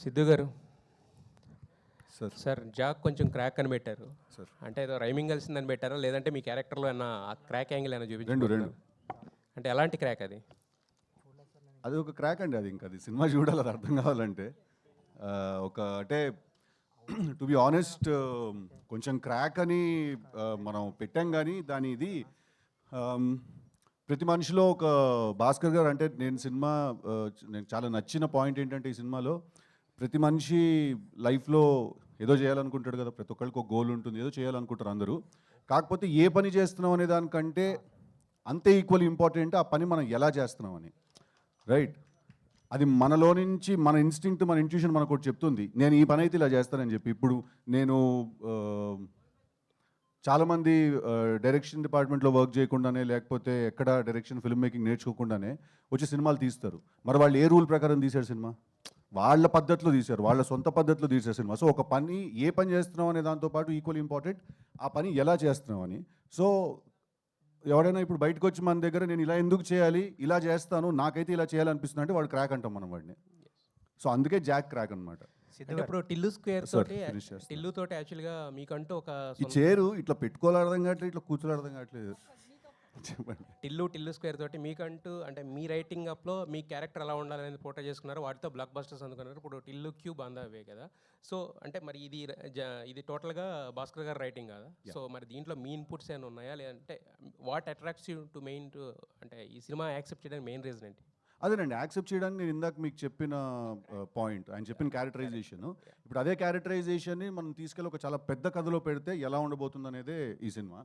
సిద్ధు గారు, sir sir Jack కొంచెం crack అని పెట్టారు. సార్ అంటే ఏదో రైమింగ్ కలిసిందని పెట్టారా, లేదంటే మీ క్యారెక్టర్లో ఏమన్నా ఆ క్రాక్ యాంగిల్ ఏమైనా రెండు చూపించారు? అంటే ఎలాంటి క్రాక్ అది? అది ఒక క్రాక్ అండి. అది ఇంకా అది సినిమా చూడాలి, అది అర్థం కావాలంటే. ఒక అంటే టు బి ఆనెస్ట్ కొంచెం క్రాక్ అని మనం పెట్టాం, కానీ దాని ఇది ప్రతి మనిషిలో ఒక భాస్కర్ గారు అంటే నేను సినిమా నేను చాలా నచ్చిన పాయింట్ ఏంటంటే ఈ సినిమాలో ప్రతి మనిషి లైఫ్లో ఏదో చేయాలనుకుంటాడు కదా, ప్రతి ఒక్కరికి ఒక గోల్ ఉంటుంది, ఏదో చేయాలనుకుంటారు అందరూ. కాకపోతే ఏ పని చేస్తున్నాం అనే దానికంటే అంతే ఈక్వల్ ఇంపార్టెంట్ ఆ పని మనం ఎలా చేస్తున్నాం అని, రైట్? అది మనలో నుంచి మన ఇన్స్టింక్ట్, మన ఇంట్యూషన్ మనకు ఒకటి చెప్తుంది, నేను ఈ పని అయితే ఇలా చేస్తానని చెప్పి. ఇప్పుడు నేను చాలామంది డైరెక్షన్ డిపార్ట్మెంట్లో వర్క్ చేయకుండానే, లేకపోతే ఎక్కడ డైరెక్షన్ ఫిల్మ్ మేకింగ్ నేర్చుకోకుండానే వచ్చి సినిమాలు తీస్తారు. మరి వాళ్ళు ఏ రూల్ ప్రకారం తీశారు సినిమా? వాళ్ళ పద్ధతిలో తీశారు, వాళ్ళ సొంత పద్ధతిలో తీశారు సినిమా. సో ఒక పని ఏ పని చేస్తున్నాం అనే దాంతోపాటు ఈక్వల్ ఇంపార్టెంట్ ఆ పని ఎలా చేస్తున్నాం అని. సో ఎవడైనా ఇప్పుడు బయటకు వచ్చి మన దగ్గర నేను ఇలా ఎందుకు చేయాలి, ఇలా చేస్తాను, నాకైతే ఇలా చేయాలనిపిస్తుంది అంటే వాడు క్రాక్ అంటాం మనం వాడిని. సో అందుకే జాక్ క్రాక్ అనమాట. అంటే ఇప్పుడు టిల్లు స్క్వేర్ తోటి, టిల్లు తోటి యాక్చువల్గా మీకంటూ ఒక ఈ చేరు ఇట్లా పెట్టుకోవాలి అర్థం కావట్లేదు, ఇట్లా కూర్చోలు అర్థం కావట్లేదు. చెప్పండి. టిల్లు స్క్వేర్ తోటి మీకంటూ అంటే మీ రైటింగ్ అప్లో మీ క్యారెక్టర్ ఎలా ఉండాలనేది పోర్ట్రే చేసుకున్నారు, వాటితో బ్లాక్ బస్టర్స్ అందుకున్నారు. ఇప్పుడు టిల్లు క్యూబ్ అందావే కదా. సో అంటే మరి ఇది టోటల్గా భాస్కర్ గారు రైటింగ్ కదా. సో మరి దీంట్లో మీ ఇన్పుట్స్ ఏమైనా ఉన్నాయా, లేదంటే what attracts you to mean to అంటే ఈ సినిమా యాక్సెప్ట్ చేయడానికి మెయిన్ రీజన్ ఏంటి? అదేనండి, యాక్సెప్ట్ చేయడానికి నేను ఇందాక మీకు చెప్పిన పాయింట్, ఆయన చెప్పిన క్యారెక్టరైజేషన్. ఇప్పుడు అదే క్యారెక్టరైజేషన్ని మనం తీసుకెళ్ళి ఒక చాలా పెద్ద కథలో పెడితే ఎలా ఉండబోతుంది అనేదే ఈ సినిమా.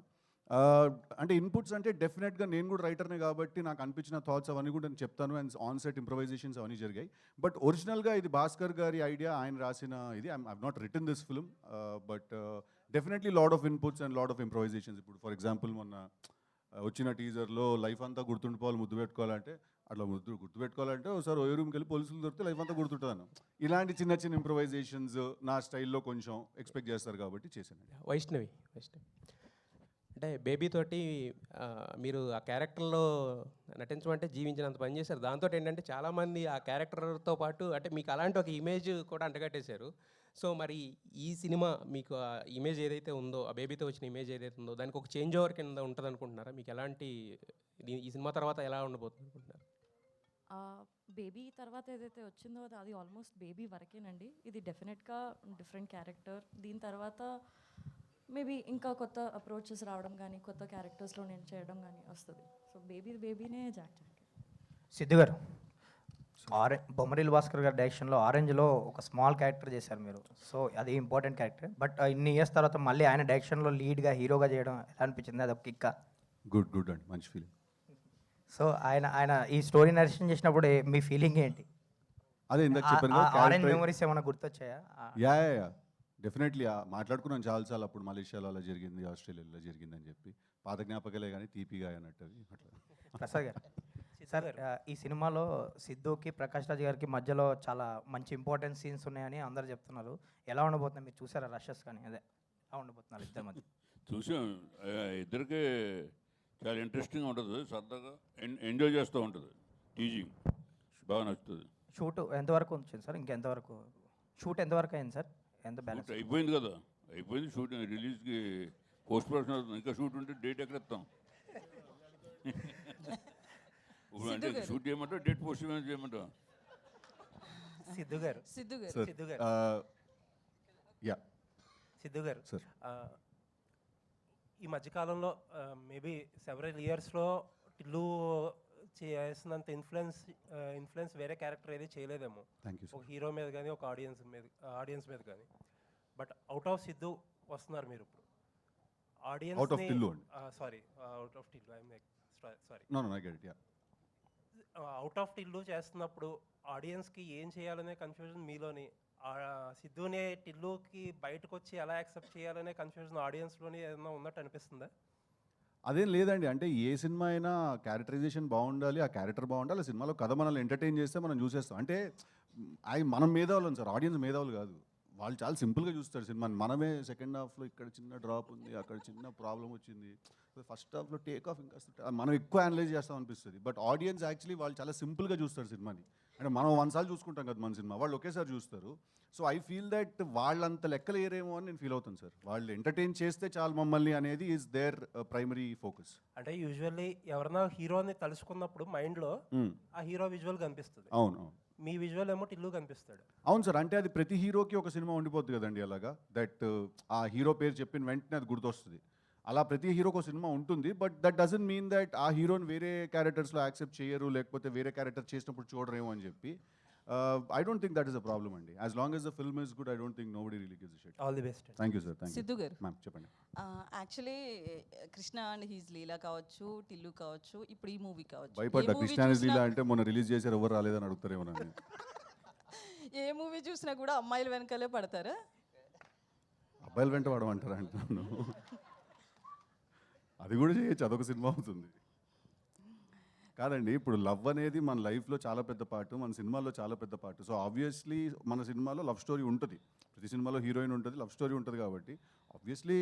అంటే ఇన్పుట్స్ అంటే డెఫినెట్గా నేను కూడా రైటర్నే కాబట్టి నాకు అనిపించిన థాట్స్ అవన్నీ కూడా నేను చెప్తాను. అండ్ ఆన్ సెట్ ఇంప్రవైజేషన్స్ అవన్నీ జరిగాయి. బట్ ఒరిజినల్గా ఇది భాస్కర్ గారి ఐడియా, ఆయన రాసిన ఇది. I not written this film, but definitely lot of inputs and lot of improvisations. ఇప్పుడు ఫర్ ఎగ్జాంపుల్ మొన్న వచ్చిన టీజర్లో లైఫ్ అంతా గుర్తుండిపోవాలి, ముద్దు పెట్టుకోవాలంటే అట్లా గుర్తుపెట్టుకోవాలంటే ఒకసారి ఓ రూమ్కి వెళ్ళి పోలీసులు దొరికితే లైఫ్ అంతా గుర్తుంటుందను. ఇలాంటి చిన్న చిన్న ఇంప్రవైజేషన్స్ నా స్టైల్లో కొంచెం ఎక్స్పెక్ట్ చేస్తారు కాబట్టి చేశాను. వైష్ణవి అంటే బేబీ తోటి మీరు ఆ క్యారెక్టర్లో నటించమంటే జీవించినంత పని చేశారు. దాంతో ఏంటంటే చాలామంది ఆ క్యారెక్టర్తో పాటు అంటే మీకు అలాంటి ఒక ఇమేజ్ కూడా అంటగట్టేశారు. సో మరి ఈ సినిమా మీకు ఆ ఇమేజ్ ఏదైతే ఉందో, ఆ బేబీతో వచ్చిన ఇమేజ్ ఏదైతే ఉందో దానికి ఒక చేంజ్ ఓవర్ కింద ఉంటుంది అనుకుంటున్నారా? మీకు ఎలాంటి ఈ సినిమా తర్వాత ఎలా ఉండబోతుంది అనుకుంటున్నారు? బేబీ తర్వాత ఏదైతే వచ్చిందో అది ఆల్మోస్ట్ బేబీ వరకేనండి. ఇది డెఫినెట్గా డిఫరెంట్ క్యారెక్టర్. దీని తర్వాత మేబీ ఇంకా కొత్త అప్రోచెస్ రావడం కానీ, కొత్త క్యారెక్టర్స్లో నేను చేయడం కానీ వస్తుంది. So బేబీనే Jack. సిద్ధు గారు, బొమ్మరిల్ భాస్కర్ గారి డైరెక్షన్లో ఆరెంజ్లో ఒక స్మాల్ క్యారెక్టర్ చేశారు మీరు. సో అది ఇంపార్టెంట్ క్యారెక్టర్. బట్ ఇన్ని ఇయర్స్ తర్వాత మళ్ళీ ఆయన డైరెక్షన్లో లీడ్గా హీరోగా చేయడం ఎలా అనిపించింది? అది ఒక కిక్క. గుడ్ అండి, మంచి ఫీలింగ్. సో ఆయన ఈ స్టోరీ నరేషన్ చేసినప్పుడు మీ ఫీలింగ్ ఏంటి? అదే ఇందాక చెప్పాను, ఆరెంజ్ మెమరీస్ ఏమైనా గుర్తొచ్చాయా? యా డెఫినెట్లీ మాట్లాడుకున్నాను చాలాసార్లు. అప్పుడు మలేషియాలో అలా జరిగింది, ఆస్ట్రేలియాలో జరిగింది అని చెప్పి. పాత జ్ఞాపకాలే కానీ తీపిగా అన్నట్టు అట్లా. ప్రసాద్ గారు, సార్ ఈ సినిమాలో సిద్ధుకి ప్రకాష్ రాజ్ గారికి మధ్యలో చాలా మంచి ఇంపార్టెంట్ సీన్స్ ఉన్నాయని అందరు చెప్తున్నారు. ఎలా ఉండబోతుంది? మీరు చూసారా రషెస్ కానీ? అదే ఎలా ఉండబోతున్నారు ఇద్దరి మధ్య? చూసాం, ఇద్దరికి చాలా ఇంట్రెస్టింగ్గా ఉంటుంది, సరదాగా ఎంజాయ్ చేస్తూ ఉంటుంది. టీజింగ్ బాగా నచ్చుతుంది. షూట్ ఎంతవరకు వచ్చింది సార్? ఇంకెంతవరకు షూట్ ఎంతవరకు అయింది సార్? ఎంత బ్యాలెన్స్ అయిపోయింది కదా, అయిపోయింది షూటింగ్. రిలీజ్కి పోస్ట్ ప్రొడక్షన్ అవుతుంది. ఇంకా షూట్ ఉంటే డేట్ ఎక్కడ ఇస్తాం? ఇప్పుడు అంటే షూట్ చేయమంటావు, డేట్ పోస్ట్ చేయమంటావు? సిద్ధు గారు యా సిద్ధు గారు సార్, ఈ మధ్యకాలంలో మేబీ సెవరల్ ఇయర్స్లో టిల్లు చేసినంత ఇన్ఫ్లుయెన్స్ వేరే క్యారెక్టర్ ఏది చేయలేదేమో. Thank you. ఒక హీరో మీద కానీ, ఒక ఆడియన్స్ మీద కానీ. బట్ అవుట్ ఆఫ్ సిద్ధు వస్తున్నారు మీరు ఇప్పుడు. ఆడియన్స్ అవుట్ ఆఫ్ టిల్లు అండి. Sorry, out of Tillu sorry no I get it. Yeah, out of Tillu చేస్తున్నప్పుడు ఆడియన్స్కి ఏం చేయాలనే కన్ఫ్యూజన్ మీలోని, సిద్ధునే టిల్లుకి బయటకు వచ్చి ఎలా యాక్సెప్ట్ చేయాలనే కన్ఫ్యూజన్ ఆడియన్స్లోని ఏదైనా ఉన్నట్టు అనిపిస్తుందా? అదేం లేదండి. అంటే ఏ సినిమా అయినా క్యారెక్టరైజేషన్ బాగుండాలి, ఆ క్యారెక్టర్ బాగుండాలి, ఆ సినిమాలో కథ మనల్ని ఎంటర్టైన్ చేస్తే మనం చూసేస్తాం. అంటే మనం మేధావులం సార్, ఆడియన్స్ మేధావులు కాదు. వాళ్ళు చాలా సింపుల్గా చూస్తారు సినిమాని. మనమే సెకండ్ హాఫ్లో ఇక్కడ చిన్న డ్రాప్ ఉంది, అక్కడ చిన్న ప్రాబ్లం వచ్చింది, ఫస్ట్ హాఫ్లో టేక్ ఆఫ్ ఇంకా మనం ఎక్కువ అనలైజ్ చేస్తాం అనిపిస్తుంది. బట్ ఆడియన్స్ యాక్చువల్లీ వాళ్ళు చాలా సింపుల్గా చూస్తారు సినిమాని. అంటే మనం 100 సార్లు చూసుకుంటాం కదా మన సినిమా, వాళ్ళు ఒకేసారి చూస్తారు. సో ఐ ఫీల్ దట్ వాళ్ళంత లెక్కలేరేమో అని నేను ఫీల్ అవుతాను సార్. వాళ్ళు ఎంటర్టైన్ చేస్తే చాలు మమ్మల్ని అనేది ఈజ్ దేర్ ప్రైమరీ ఫోకస్. అంటే యూజువల్లీ ఎవరైనా హీరోని తలుచుకున్నప్పుడు మైండ్లో ఆ హీరో విజువల్ కనిపిస్తుంది. అవును అవును మీ విజువల్ ఏమో టిల్లు కనిపిస్తాడు. అవును సార్. అంటే అది ప్రతి హీరోకి ఒక సినిమా ఉండిపోద్ది కదండి అలాగా, దట్ ఆ హీరో పేరు చెప్పిన వెంటనే అది గుర్తొస్తుంది. అలా ప్రతి హీరోకి ఒక సినిమా ఉంటుంది. But that doesn't mean that ఆ హీరోని వేరే క్యారెక్టర్స్లో యాక్సెప్ట్ చేయరు, లేకపోతే వేరే క్యారెక్టర్ చేసినప్పుడు చూడరేమో అని చెప్పి. I don't think that is a problem అండి. As long as the film is good, I don't think nobody really gives a shit. All the best. Thank you sir. Thank you. Siddhu గారు ma'am చెప్పండి. Actually Krishna and his Leela కావచ్చు, టిల్లు కావచ్చు, ఇప్పుడు ఈ movie కావచ్చు. భయపడ్డా Christianity లీలా అంటే మొన్న రిలీజ్ చేశారు, ఎవరు రాలేదని అడుగుతారేమో నన్ను. ఏ మూవీ చూసినా కూడా అమ్మాయిల వెనకాలే పడతారా? అబ్బాయిల వెంట పడమంటారా అంటున్నాను. అది కూడా చేయొచ్చు, అదొక సినిమా అవుతుంది. కాదండి, ఇప్పుడు లవ్ అనేది మన లైఫ్లో చాలా పెద్ద పార్ట్, మన సినిమాలో చాలా పెద్ద పార్ట్. సో ఆబ్వియస్లీ మన సినిమాలో లవ్ స్టోరీ ఉంటుంది. ప్రతి సినిమాలో హీరోయిన్ ఉంటుంది, లవ్ స్టోరీ ఉంటుంది. కాబట్టి ఆబ్వియస్లీ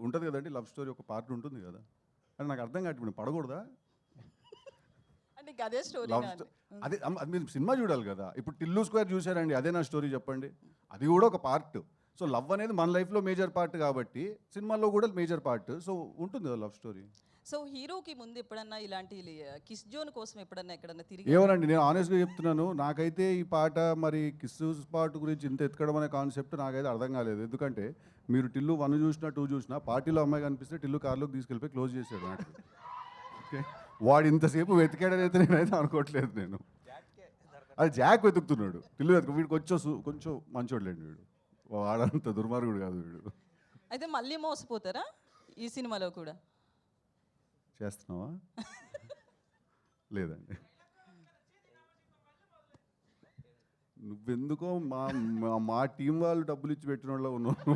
ఉంటుంది కదండి, లవ్ స్టోరీ ఒక పార్ట్ ఉంటుంది కదా. అని నాకు అర్థం కాదు, ఇప్పుడు పడకూడదా? అంటే ఇంక అదే స్టోరీ లవ్ అదే అది మీరు సినిమా చూడాలి కదా. ఇప్పుడు టిల్లు స్క్వేర్ చూసారండి, అదే నా స్టోరీ చెప్పండి. అది కూడా ఒక పార్ట్. సో లవ్ అనేది మన లైఫ్లో మేజర్ పార్ట్ కాబట్టి సినిమాలో కూడా మేజర్ పార్ట్. సో ఉంటుంది కదా లవ్ స్టోరీ. సో హీరోకి ముందు ఎప్పుడన్నా ఇలాంటి కిస్ జోన్ కోసం ఎప్పుడన్నా ఎక్కడన్నా తిరిగి ఏమోనండి, నేను ఆనెస్ట్గా చెప్తున్నాను, నాకైతే ఈ పాట మరి కిస్ పార్ట్ గురించి ఇంత ఎత్తుకడం అనే కాన్సెప్ట్ నాకైతే అర్థం కాలేదు. ఎందుకంటే మీరు టిల్లు 1 చూసినా 2 చూసినా పార్టీలో అమ్మాయి కనిపిస్తే టిల్లు కార్లోకి తీసుకెళ్ళిపోయి క్లోజ్ చేశాడు నాకు. ఓకే, వాడు ఇంతసేపు వెతికాడని అయితే నేనైతే అనుకోవట్లేదు. నేను అది జాక్ వెతుకుతున్నాడు, టిల్లు వీడికి కొంచెం మంచోడులేండి వీడు, వాడంత దుర్మార్గుడు కాదు వీడు. అయితే మళ్ళీ మోసపోతారా ఈ సినిమాలో కూడా? చేస్తున్నావా? లేదండి, నువ్వెందుకో మా టీం వాళ్ళు డబ్బులు ఇచ్చి పెట్టిన వాళ్ళు ఉన్నావు.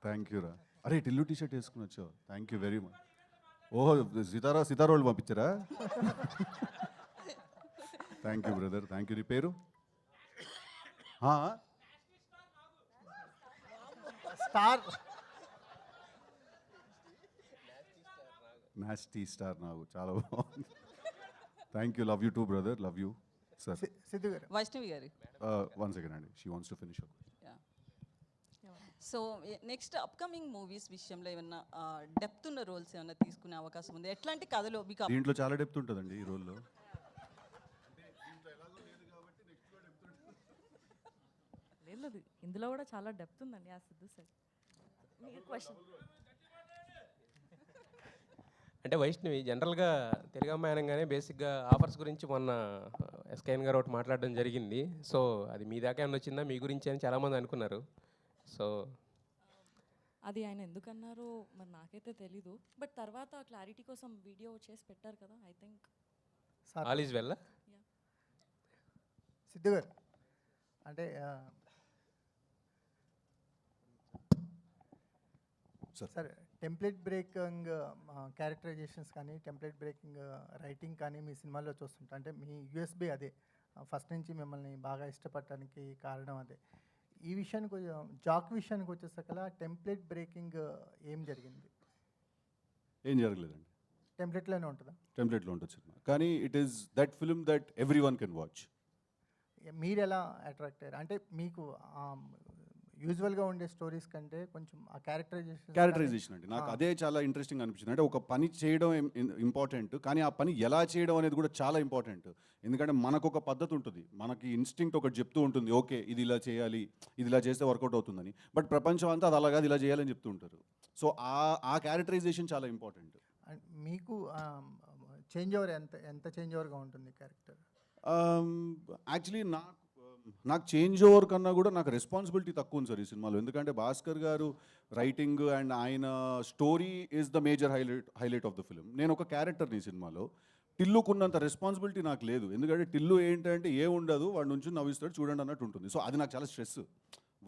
థ్యాంక్ యూ రా. అరే టిల్లు టీ షర్ట్ వేసుకుని వచ్చావు, థ్యాంక్ యూ వెరీ మచ్. ఓహో సితారా వాళ్ళు పంపించారా? Thank you brother, thank you. నీ పేరు? స్టార్ నాస్టీ స్టార్ నాగు, చాలా బాగుంది. Thank you, love you too brother, love you sir. Siddhu గారు, వైష్ణవి గారు. 1 సెకండ్ అండి, she wants to finish. So next upcoming movies విషయంలో ఏమన్నా డెప్త్ ఉన్న రోల్స్ ఏమన్నా తీసుకునే అవకాశం ఉంది? ఎట్లాంటి కథలో మీకు దీంట్లో చాలా డెప్త్ ఉంటుందండి ఈ రోల్లో. లేదు, ఇందులో కూడా చాలా డెప్త్ ఉందండి. ఆ సిద్ధు సార్ మీకు క్వశ్చన్. అంటే వైష్ణవి జనరల్గా తెలుగు అమ్మాయి అనగానే బేసిక్గా ఆఫర్స్ గురించి మొన్న ఎస్కేఎన్ గారు ఒకటి మాట్లాడడం జరిగింది. సో అది మీ దాకా ఏమన్నా వచ్చిందా, మీ గురించి అని చాలామంది అనుకున్నారు. సో అది ఆయన ఎందుకన్నారో మరి నాకైతే తెలీదు. బట్ తర్వాత క్లారిటీ కోసం వీడియో చేసి పెట్టారు కదా, I think. All is well. Siddhu గారు, అంటే సార్ టెంప్లెట్ బ్రేకింగ్ క్యారెక్టరైజేషన్స్ కానీ టెంప్లెట్ బ్రేకింగ్ రైటింగ్ కానీ మీ సినిమాల్లో చూస్తుంటా. అంటే మీ యూఎస్బీ అదే, ఫస్ట్ నుంచి మిమ్మల్ని బాగా ఇష్టపడటానికి కారణం అదే. ఈ విషయానికి జాక్ విషయానికి వచ్చేసరికల్లా టెంప్లెట్ బ్రేకింగ్ ఏం జరిగింది? ఏం జరగలేదండి, టెంప్లెట్లోనే ఉంటుందా? టెంప్లెట్లో ఉంటుంది సినిమా, కానీ it is that film that every one can watch. మీరు ఎలా అట్రాక్ట్ అయ్యారు? అంటే మీకు యూజువల్గా ఉండే స్టోరీస్ కంటే కొంచెం ఆ క్యారెక్టరైజేషన్ అండి నాకు అదే చాలా ఇంట్రెస్టింగ్ అనిపించింది. అంటే ఒక పని చేయడం ఇంపార్టెంట్, కానీ ఆ పని ఎలా చేయడం అనేది కూడా చాలా ఇంపార్టెంట్. ఎందుకంటే మనకు ఒక పద్ధతి ఉంటుంది, మనకి ఇన్స్టింక్ట్ ఒకటి చెప్తూ ఉంటుంది, ఓకే ఇది ఇలా చేయాలి, ఇది ఇలా చేస్తే వర్కౌట్ అవుతుందని. బట్ ప్రపంచం అంతా అది అలాగా ఇలా చేయాలని చెప్తూ ఉంటారు. సో ఆ క్యారెక్టరైజేషన్ చాలా ఇంపార్టెంట్. మీకు చేంజ్ ఓవర్ ఎంత చేంజ్ ఓవర్గా ఉంటుంది క్యారెక్టర్? యాక్చువల్లీ నాకు చేంజ్ ఓవర్ కన్నా కూడా నాకు రెస్పాన్సిబిలిటీ తక్కువ ఉంది సార్ ఈ సినిమాలో. ఎందుకంటే భాస్కర్ గారు రైటింగ్ అండ్ ఆయన story is the major highlight of the film. నేను ఒక క్యారెక్టర్ని ఈ సినిమాలో. టిల్లుకున్నంత రెస్పాన్సిబిలిటీ నాకు లేదు. ఎందుకంటే టిల్లు ఏంటంటే ఉండదు, వాడి నుంచి నవ్విస్తాడు చూడండి అన్నట్టు ఉంటుంది. సో అది నాకు చాలా స్ట్రెస్.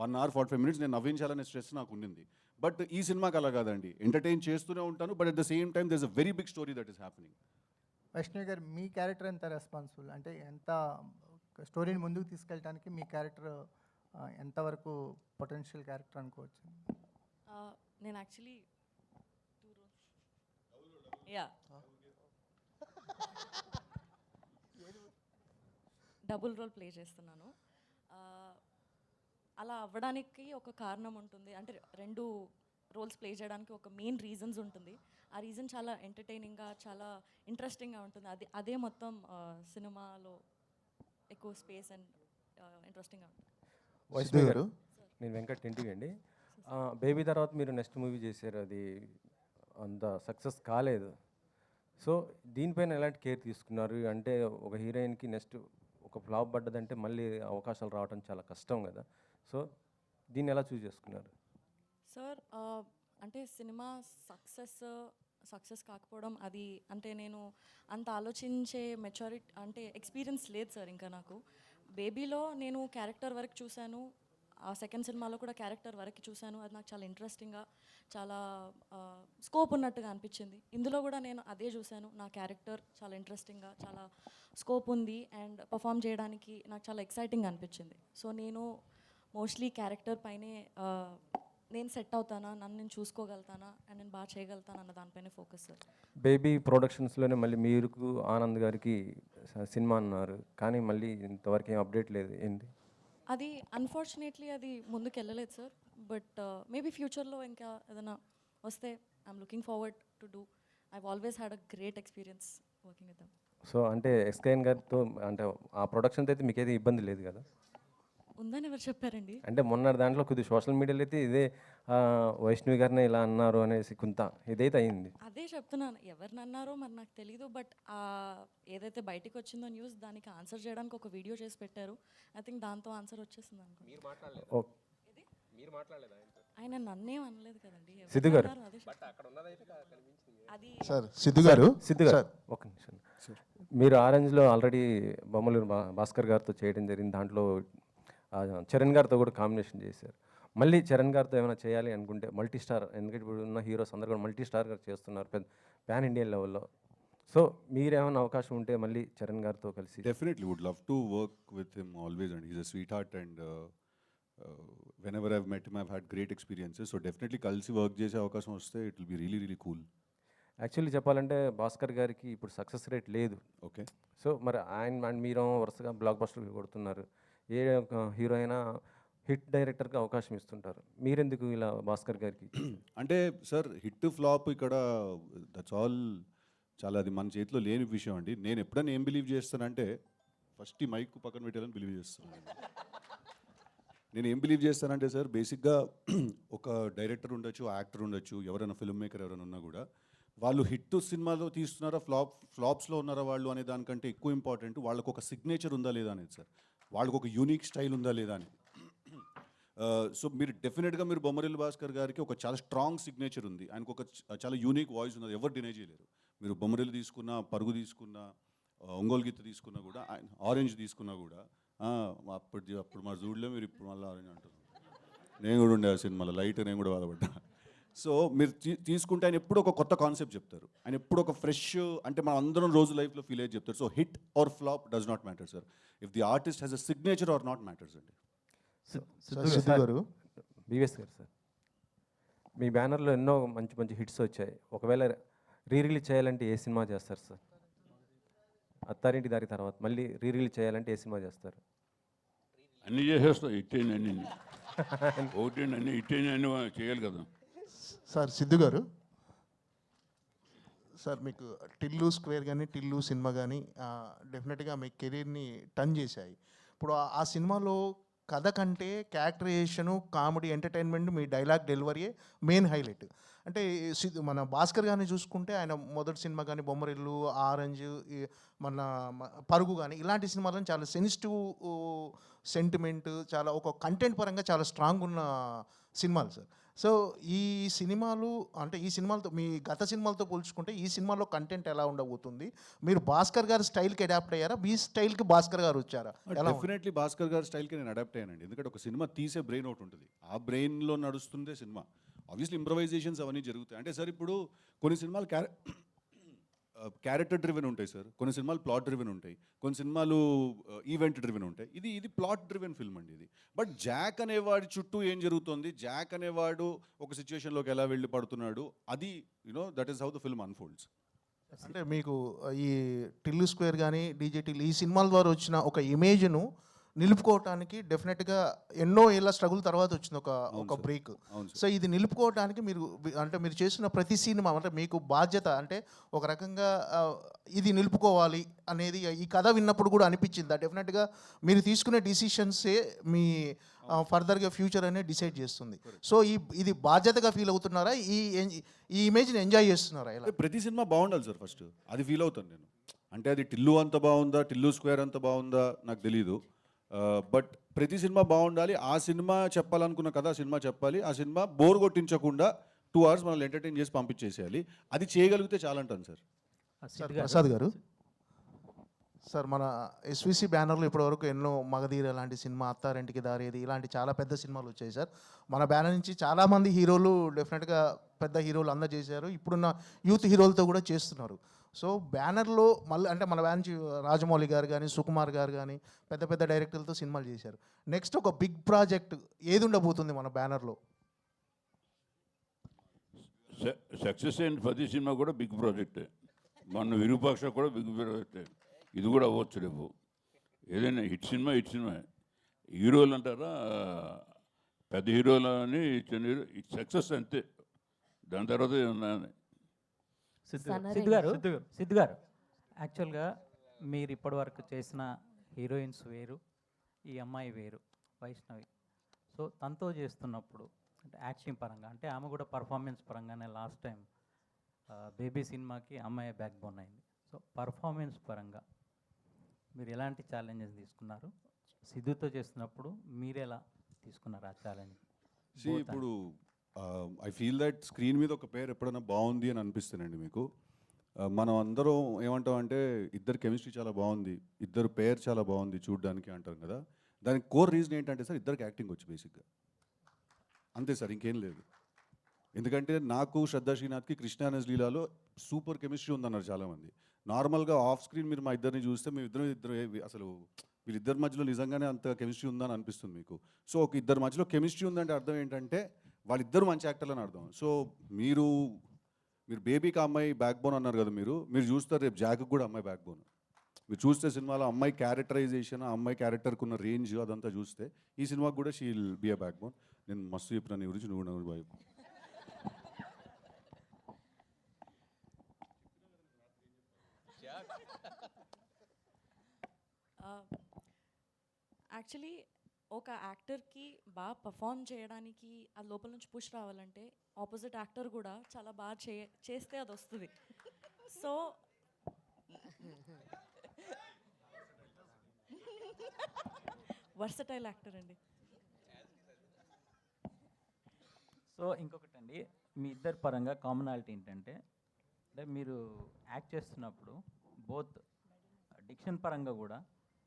1 hour 45 minutes నేను నవ్వించాలనే స్ట్రెస్ నాకు ఉండింది. బట్ ఈ సినిమాకి అలా కాదండి, ఎంటర్టైన్ చేస్తూనే ఉంటాను. But at the same time there is a very big story that is happening. Vaishnavi గారు, మీ క్యారెక్టర్ ఎంత రెస్పాన్సిబుల్? అంటే ఎంత స్టోరీని ముందుకు తీసుకెళ్ళడానికి మీ క్యారెక్టర్ ఎంతవరకు పొటెన్షియల్ క్యారెక్టర్ అనుకోవచ్చు? నేను actually 2 roles. Yeah double role play చేస్తున్నాను. అలా అవ్వడానికి ఒక కారణం ఉంటుంది, అంటే 2 రోల్స్ ప్లే చేయడానికి ఒక మెయిన్ రీజన్స్ ఉంటుంది. ఆ రీజన్ చాలా ఎంటర్టైనింగ్గా, చాలా ఇంట్రెస్టింగ్గా ఉంటుంది. అదే మొత్తం సినిమాలో ఎక్కువ స్పేస్ అండ్ ఇంట్రెస్టింగ్గా ఉంటుంది. వైష్ణవి గారు, నేను వెంకట్ ఇంటివి అండి. బేబీ తర్వాత మీరు నెక్స్ట్ మూవీ చేశారు, అది అంత సక్సెస్ కాలేదు. సో దీనిపైన ఎలాంటి కేర్ తీసుకున్నారు? అంటే ఒక హీరోయిన్కి నెక్స్ట్ ఒక ఫ్లాప్ పడ్డదంటే మళ్ళీ అవకాశాలు రావడం చాలా కష్టం కదా. సో దీన్ని ఎలా చూస్ చేసుకున్నారు? సార్ అంటే సినిమా సక్సెస్ కాకపోవడం అది అంటే నేను అంత ఆలోచించే మెచ్యూరిటీ అంటే ఎక్స్పీరియన్స్ లేదు సార్ ఇంకా నాకు. బేబీలో నేను క్యారెక్టర్ వరకు చూశాను, ఆ సెకండ్ సినిమాలో కూడా క్యారెక్టర్ వరకు చూశాను. అది నాకు చాలా ఇంట్రెస్టింగ్గా, చాలా స్కోప్ ఉన్నట్టుగా అనిపించింది. ఇందులో కూడా నేను అదే చూశాను, నా క్యారెక్టర్ చాలా ఇంట్రెస్టింగ్గా, చాలా స్కోప్ ఉంది అండ్ పర్ఫామ్ చేయడానికి నాకు చాలా ఎక్సైటింగ్ అనిపించింది. సో నేను మోస్ట్లీ క్యారెక్టర్ పైనే నేను సెట్ అవుతానా, నన్ను నేను చూసుకోగలుగుతానా అండ్ నేను బాగా చేయగలుగుతాను అన్న దానిపైనే ఫోకస్ సార్. బేబీ ప్రొడక్షన్స్లోనే మళ్ళీ మీరు ఆనంద్ గారికి సినిమా అన్నారు, కానీ మళ్ళీ ఇంతవరకు ఏం అప్డేట్ లేదు, ఏంటి? అది అన్ఫార్చునేట్లీ అది ముందుకు వెళ్ళలేదు సార్. బట్ మేబీ ఫ్యూచర్లో ఇంకా ఏదైనా వస్తే I'm looking forward to do. I've always had a great experience working with them. So అంటే ఎస్కేఎన్ గారితో అంటే ఆ ప్రొడక్షన్తో అయితే మీకు ఏది ఇబ్బంది లేదు కదా? ఉందని ఎవరు చెప్పారండి? అంటే మొన్న దాంట్లో కొద్దిగా సోషల్ మీడియాలో అయితే ఇదే వైష్ణవి గారిని ఇలా అన్నారు అనేసి కొంత ఇదైతే అయింది. అదే చెప్తున్నాను, ఎవరిని అన్నారో మరి నాకు తెలీదు. బట్ ఏదైతే బయటికి వచ్చిందో న్యూస్, దానికి ఆన్సర్ చేయడానికి ఒక వీడియో చేసి పెట్టారు. ఐ థింక్ దాంతో ఆన్సర్ వచ్చేసింది అనుకో. మీరు మాట్లాడలేదు, ఓ మీరు మాట్లాడలేదు ఆయనతో. ఆయన నన్నేం అనలేదు కదండి. ఎవరిని సిద్ధు గారు. అన్నారో అదే బట్ అక్కడ ఉన్నదైతే కనిపించింది. అది సార్ సిద్ధు గారు, సిద్ధు గారు ఒక నిమిషం. మీరు ఆరెంజ్లో ఆల్రెడీ బొమ్మలూరు భాస్కర్ గారితో చేయడం జరిగింది. దాంట్లో చరణ్ గారితో కూడా కాంబినేషన్ చేశారు. మళ్ళీ చరణ్ గారితో ఏమైనా చేయాలి అనుకుంటే మల్టీ స్టార్, ఎందుకంటే ఇప్పుడు ఉన్న హీరోస్ అందరూ కూడా మల్టీ స్టార్ గారు చేస్తున్నారు పెద్ద పాన్ ఇండియన్ లెవెల్లో. సో మీరేమైనా అవకాశం ఉంటే మళ్ళీ చరణ్ గారితో కలిసి? Definitely would love to work with him always, and he's a sweetheart, and whenever I've met him I've had great experiences. So definitely కలిసి వర్క్ చేసే అవకాశం వస్తే it will be really really cool. Actually చెప్పాలంటే భాస్కర్ గారికి ఇప్పుడు success rate లేదు. Okay. So మరి ఆయన అండ్ మీరు వరుసగా బ్లాక్ బస్టర్ కొడుతున్నారు. ఏ హీరో అయినా హిట్ డైరెక్టర్కి అవకాశం ఇస్తుంటారు, మీరెందుకు ఇలా భాస్కర్ గారికి? అంటే సార్ హిట్ ఫ్లాప్ ఇక్కడ దట్స్ ఆల్ చాలా అది మన చేతిలో లేని విషయం అండి. నేను ఎప్పుడైనా ఏం బిలీవ్ చేస్తానంటే ఫస్ట్ ఈ మైక్ పక్కన పెట్టాలని బిలీవ్ చేస్తాను. నేను ఏం బిలీవ్ చేస్తానంటే సార్, బేసిక్గా ఒక డైరెక్టర్ ఉండొచ్చు, యాక్టర్ ఉండొచ్చు, ఎవరైనా ఫిల్మ్ మేకర్ ఎవరైనా ఉన్నా కూడా వాళ్ళు హిట్ సినిమాలో తీస్తున్నారా, ఫ్లాప్స్లో ఉన్నారా వాళ్ళు అనే దానికంటే ఎక్కువ ఇంపార్టెంట్ వాళ్ళకు ఒక సిగ్నేచర్ ఉందా లేదా అనేది సార్. వాళ్ళకు ఒక యూనిక్ స్టైల్ ఉందా లేదా అని. సో మీరు డెఫినెట్గా మీరు బొమ్మరిల్లు భాస్కర్ గారికి ఒక చాలా స్ట్రాంగ్ సిగ్నేచర్ ఉంది, ఆయనకు ఒక చాలా యూనిక్ వాయిస్ ఉన్నది, ఎవరు డినై చేయలేరు. మీరు బొమ్మరిల్లు తీసుకున్నా, పరుగు తీసుకున్నా, ఒంగోలు గీత తీసుకున్నా కూడా, ఆయన ఆరెంజ్ తీసుకున్నా కూడా, అప్పుడు మా జూడ్లో మీరు ఇప్పుడు మళ్ళీ ఆరెంజ్ అంటారు. నేను కూడా ఉండే ఆ సినిమాలో లైట్, నేను కూడా బాధపడ్డా. సో మీరు తీసుకుంటే ఆయన ఎప్పుడు ఒక కొత్త కాన్సెప్ట్ చెప్తారు, ఆయన ఎప్పుడు ఒక ఫ్రెష్, అంటే మనం అందరం రోజు లైఫ్లో ఫీల్ అయ్యి చెప్తారు. So hit or flop does not matter sir, if the artist has a signature or not matters అండి. సిద్ధు గారు, బీవీఎస్ గారు సార్, మీ బ్యానర్లో ఎన్నో మంచి మంచి హిట్స్ వచ్చాయి. ఒకవేళ రిలీజ్ చేయాలంటే ఏ సినిమా చేస్తారు సార్? అత్తారింటి దారి తర్వాత మళ్ళీ రిలీజ్ చేయాలంటే ఏ సినిమా చేస్తారు? అన్నీ చేసేస్తా, ఇట్టేయండి అన్నీ ఒకటి అన్నీ ఇట్టేయండి అన్నీ చేయాలి కదా. సార్ సిద్ధు గారు, సార్ మీకు టిల్లు స్క్వేర్ కానీ టిల్లు సినిమా కానీ డెఫినెట్గా మీ కెరీర్ని టర్న్ చేశాయి. ఇప్పుడు ఆ సినిమాలో కథ కంటే క్యారెక్టరైజేషను, కామెడీ, ఎంటర్టైన్మెంట్, మీ డైలాగ్ డెలివరీయే మెయిన్ హైలైట్. అంటే మన భాస్కర్ గారిని చూసుకుంటే ఆయన మొదటి సినిమా కానీ బొమ్మరిల్లు, ఆరెంజ్, మన పరుగు కానీ ఇలాంటి సినిమాలను చాలా సెన్సిటివ్ సెంటిమెంట్, చాలా ఒక కంటెంట్ పరంగా చాలా స్ట్రాంగ్ ఉన్న సినిమాలు సార్. సో ఈ సినిమాలు అంటే ఈ సినిమాలతో మీ గత సినిమాలతో పోల్చుకుంటే ఈ సినిమాలో కంటెంట్ ఎలా ఉండబోతుంది? మీరు భాస్కర్ గారి స్టైల్కి అడాప్ట్ అయ్యారా, మీ స్టైల్కి భాస్కర్ గారు వచ్చారా? డెఫినెట్లీ భాస్కర్ గారి స్టైల్కి నేను అడాప్ట్ అయ్యానండి. ఎందుకంటే ఒక సినిమా తీసే బ్రెయిన్ ఒకటి ఉంటుంది, ఆ బ్రెయిన్లో నడుస్తుందే సినిమా. ఆబ్వియస్లీ ఇంప్రవైజేషన్స్ అవన్నీ జరుగుతాయి. అంటే సార్ ఇప్పుడు కొన్ని సినిమాలు క్యారెక్టర్ డ్రివెన్ ఉంటాయి సార్, కొన్ని సినిమాలు ప్లాట్ డ్రివెన్ ఉంటాయి, కొన్ని సినిమాలు ఈవెంట్ డ్రివెన్ ఉంటాయి. ఇది ప్లాట్ డ్రివెన్ ఫిల్మ్ అండి ఇది. బట్ జాక్ అనేవాడి చుట్టూ ఏం జరుగుతుంది, జాక్ అనేవాడు ఒక సిచ్యువేషన్లోకి ఎలా వెళ్ళి పడుతున్నాడు, అది that is how the film unfolds. అంటే మీకు ఈ టిల్లు స్క్వేర్ కానీ డీజే టిల్లు ఈ సినిమాల ద్వారా వచ్చిన ఒక ఇమేజ్ను నిలుపుకోవటానికి డెఫినెట్గా ఎన్నో ఏళ్ళ స్ట్రగుల్ తర్వాత వచ్చింది ఒక సార్. బ్రేక్. అవును సార్. సో ఇది నిలుపుకోవడానికి అంటే మీరు చేసిన ప్రతి సినిమా అంటే మీకు బాధ్యత అంటే ఒక రకంగా ఇది నిలుపుకోవాలి అనేది ఈ కథ విన్నప్పుడు కూడా అనిపించింది. డెఫినెట్గా మీరు తీసుకునే డిసిషన్సే మీ ఫర్దర్గా ఫ్యూచర్ అనేది డిసైడ్ చేస్తుంది. సో ఇది బాధ్యతగా ఫీల్ అవుతున్నారా, ఈ ఇమేజ్ని ఎంజాయ్ చేస్తున్నారా ఇలా? ప్రతి సినిమా బాగుండాలి సార్ ఫస్ట్, అది ఫీల్ అవుతాను నేను. అంటే అది టిల్లు అంత బాగుందా, టిల్లు స్క్వేర్ అంత బాగుందా నాకు తెలీదు. బట్ ప్రతి సినిమా బాగుండాలి. ఆ సినిమా చెప్పాలనుకున్న కథ ఆ సినిమా చెప్పాలి. ఆ సినిమా బోర్ కొట్టించకుండా 2 hours మనల్ని ఎంటర్టైన్ చేసి పంపించేసేయాలి. అది చేయగలిగితే చాలంటాను సార్. సార్ ప్రసాద్ గారు, సార్ మన ఎస్విసి బ్యానర్లో ఇప్పటివరకు ఎన్నో మగధీర లాంటి సినిమా, అత్తారింటికి దారేది ఇలాంటి చాలా పెద్ద సినిమాలు వచ్చాయి సార్. మన బ్యానర్ నుంచి చాలామంది హీరోలు డెఫినెట్గా పెద్ద హీరోలు అందజేశారు. ఇప్పుడున్న యూత్ హీరోలతో కూడా చేస్తున్నారు. సో బ్యానర్లో మళ్ళీ అంటే మన బ్యానర్ నుంచి రాజమౌళి గారు కానీ, సుకుమార్ గారు కానీ పెద్ద పెద్ద డైరెక్టర్లతో సినిమాలు చేశారు. నెక్స్ట్ ఒక బిగ్ ప్రాజెక్ట్ ఏది ఉండబోతుంది మన బ్యానర్లో? సక్సెస్ అయిన ప్రతి సినిమా కూడా బిగ్ ప్రాజెక్టే. మన విరూపాక్ష కూడా బిగ్ ప్రాజెక్టే. ఇది కూడా అవ్వచ్చు రేపు. ఏదైనా హిట్ సినిమా హీరోలు అంటారా, పెద్ద హీరోలు అని చిన్న హీరో సక్సెస్ అంతే. దాని తర్వాత ఏమన్నా సిద్ధు గారు యాక్చువల్గా మీరు ఇప్పటివరకు చేసిన హీరోయిన్స్ వేరు, ఈ అమ్మాయి వేరు, వైష్ణవి. సో తనతో చేస్తున్నప్పుడు అంటే యాక్టింగ్ పరంగా అంటే ఆమె కూడా పర్ఫార్మెన్స్ పరంగానే లాస్ట్ టైం బేబీ సినిమాకి అమ్మాయి బ్యాక్ బోన్ అయింది. సో పర్ఫార్మెన్స్ పరంగా మీరు ఎలాంటి ఛాలెంజెస్ తీసుకున్నారు? సిద్ధుతో చేస్తున్నప్పుడు మీరు ఎలా తీసుకున్నారు ఆ ఛాలెంజ్? ఇప్పుడు ఐ ఫీల్ దట్ స్క్రీన్ మీద ఒక పేరు ఎప్పుడైనా బాగుంది అని అనిపిస్తుందండి మీకు. మనం అందరం ఏమంటాం అంటే ఇద్దరు కెమిస్ట్రీ చాలా బాగుంది, ఇద్దరు పేరు చాలా బాగుంది చూడడానికి అంటాం కదా. దానికి కోర్ రీజన్ ఏంటంటే సార్ ఇద్దరికి యాక్టింగ్ వచ్చి బేసిక్గా అంతే సార్, ఇంకేం లేదు. ఎందుకంటే నాకు శ్రద్ధా శ్రీనాథ్కి కృష్ణానస్ లీలాలో సూపర్ కెమిస్ట్రీ ఉందన్నారు చాలామంది. నార్మల్గా ఆఫ్ స్క్రీన్ మీరు మా ఇద్దరిని చూస్తే మేము ఇద్దరు అసలు వీళ్ళిద్దరి మధ్యలో నిజంగానే అంత కెమిస్ట్రీ ఉందని అనిపిస్తుంది మీకు. సో ఒక ఇద్దరి మధ్యలో కెమిస్ట్రీ ఉందంటే అర్థం ఏంటంటే వాళ్ళిద్దరు మంచి యాక్టర్లు అని అర్థం. సో మీరు బేబీకి అమ్మాయి బ్యాక్ బోన్ అన్నారు కదా, మీరు చూస్తారు రేపు జాక్కి కూడా అమ్మాయి బ్యాక్ బోన్. మీరు చూస్తే సినిమాలో అమ్మాయి క్యారెక్టరైజేషన్, ఆ అమ్మాయి క్యారెక్టర్కి ఉన్న రేంజ్ అదంతా చూస్తే ఈ సినిమాకి కూడా she will be a back bone. నేను మస్తు చెప్పిన నీ గురించి, నువ్వు బాయ్. యాక్చువల్లీ ఒక యాక్టర్కి బాగా పర్ఫామ్ చేయడానికి ఆ లోపల నుంచి పుష్ రావాలంటే ఆపోజిట్ యాక్టర్ కూడా చాలా బాగా చేస్తే అది వస్తుంది. సో వర్సటైల్ యాక్టర్ అండి. సో ఇంకొకటి అండి, మీ ఇద్దరి పరంగా కామనాలిటీ ఏంటంటే అంటే మీరు యాక్ట్ చేస్తున్నప్పుడు బోత్ డిక్షన్ పరంగా కూడా